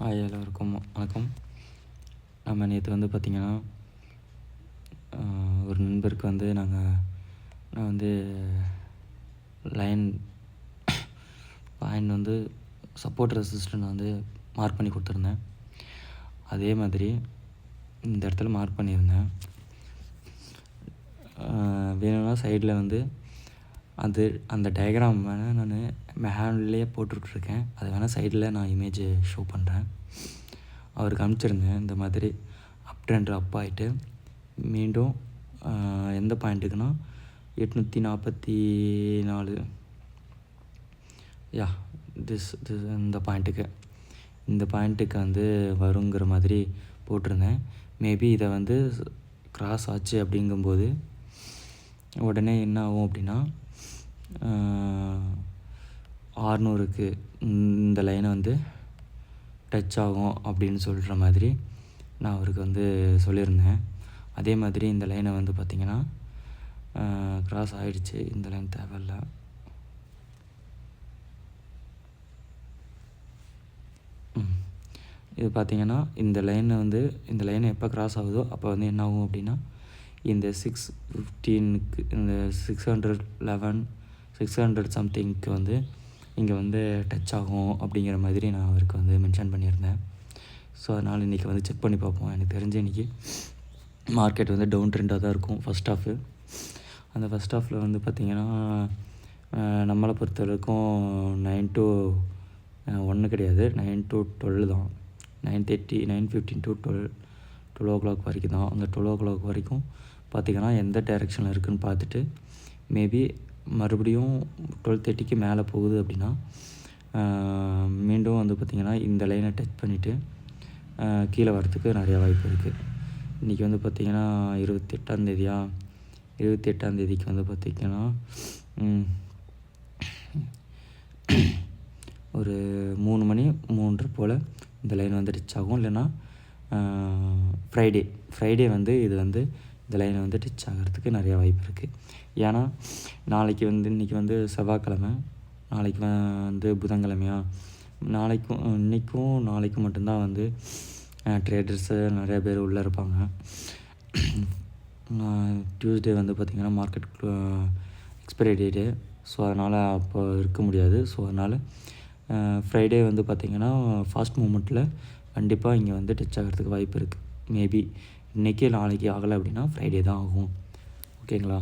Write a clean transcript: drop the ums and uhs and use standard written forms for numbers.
எல்லோருக்கும் வணக்கம். நம்ம நேற்று வந்து பார்த்திங்கன்னா ஒரு நண்பருக்கு வந்து நான் வந்து லைன் பாயிண்ட் வந்து சப்போர்ட் ரெசிஸ்டன்ட் வந்து மார்க் பண்ணி கொடுத்துருந்தேன். அதே மாதிரி இந்த இடத்துல மார்க் பண்ணியிருந்தேன். வேணும்னா சைடில் வந்து அந்த டயக்ராம் வேணால் நான் ஹேண்ட்லேயே போட்டுட்ருக்கேன். அதை வேணால் சைடில் நான் இமேஜ் ஷோ பண்ணுறேன். அவருக்கு அனுப்பிச்சிருந்தேன். இந்த மாதிரி அப் ட்ரெண்ட் அப் ஆகிட்டு மீண்டும் எந்த பாயிண்ட்டுக்குன்னா 844 இந்த பாயிண்ட்டுக்கு வந்து வருங்கிற மாதிரி போட்டிருந்தேன். மேபி இதை வந்து கிராஸ் ஆச்சு அப்படிங்கும்போது உடனே என்ன ஆகும் அப்படின்னா 600க்கு இந்த லைனை வந்து டச் ஆகும் அப்படின்னு சொல்கிற மாதிரி நான் அவருக்கு வந்து சொல்லியிருந்தேன். அதே மாதிரி இந்த லைனை வந்து பார்த்திங்கன்னா கிராஸ் ஆகிடுச்சு. இந்த லைன் தேவையில்லை. இது பார்த்திங்கன்னா இந்த லைனை எப்போ கிராஸ் ஆகுதோ அப்போ வந்து என்ன ஆகும் அப்படின்னா இந்த 615க்கு இந்த 600 சம்திங்க்கு வந்து இங்கே வந்து டச் ஆகும் அப்படிங்கிற மாதிரி நான் அவருக்கு வந்து மென்ஷன் பண்ணியிருந்தேன். ஸோ அதனால் இன்றைக்கி வந்து செக் பண்ணி பார்ப்போம். எனக்கு தெரிஞ்சு இன்றைக்கி மார்க்கெட் வந்து டவுன் ட்ரெண்டாக தான் இருக்கும் ஃபஸ்ட் ஹாஃபு. அந்த ஃபஸ்ட் ஹாஃபில் வந்து பார்த்திங்கன்னா நம்மளை பொறுத்தவரைக்கும் 9 to 1 கிடையாது, 9 to 12 தான். 9:30 9:15 to 12 o'clock வரைக்கும் தான். அந்த 12 o'clock வரைக்கும் பார்த்திங்கன்னா எந்த டைரெக்ஷனில் இருக்குதுன்னு பார்த்துட்டு மேபி மறுபடியும் 12:30க்கு மேலே போகுது அப்படின்னா மீண்டும் வந்து பார்த்திங்கன்னா இந்த லைனை டச் பண்ணிவிட்டு கீழே வரத்துக்கு நிறையா வாய்ப்பு இருக்குது. இன்றைக்கி வந்து பார்த்திங்கன்னா 28ஆந்தேதிக்கு வந்து பார்த்திங்கன்னா ஒரு 3 மணி 3:30 போல் இந்த லைன் வந்து டச் ஆகும். இல்லைன்னா ஃப்ரைடே வந்து இது வந்து இந்த லைனை வந்து டச் ஆகிறதுக்கு நிறையா வாய்ப்பு இருக்குது. ஏன்னா இன்றைக்கி வந்து செவ்வாய்க்கிழமை, நாளைக்கு வந்து புதன்கிழமையா, இன்றைக்கும் நாளைக்கும் மட்டும்தான் வந்து ட்ரேடர்ஸு நிறையா பேர் உள்ளே இருப்பாங்க. டியூஸ்டே வந்து பார்த்திங்கன்னா மார்க்கெட் எக்ஸ்பைரி டேட்டு. ஸோ அதனால் அப்போ இருக்க முடியாது. ஸோ அதனால் ஃப்ரைடே வந்து பார்த்திங்கன்னா ஃபாஸ்ட் மூமெண்ட்டில் கண்டிப்பாக இங்கே வந்து டச் ஆகிறதுக்கு வாய்ப்பு இருக்குது. மேபி இன்றைக்கி நாளைக்கு ஆகலை அப்படின்னா ஃப்ரைடே தான் ஆகும். ஓகேங்களா?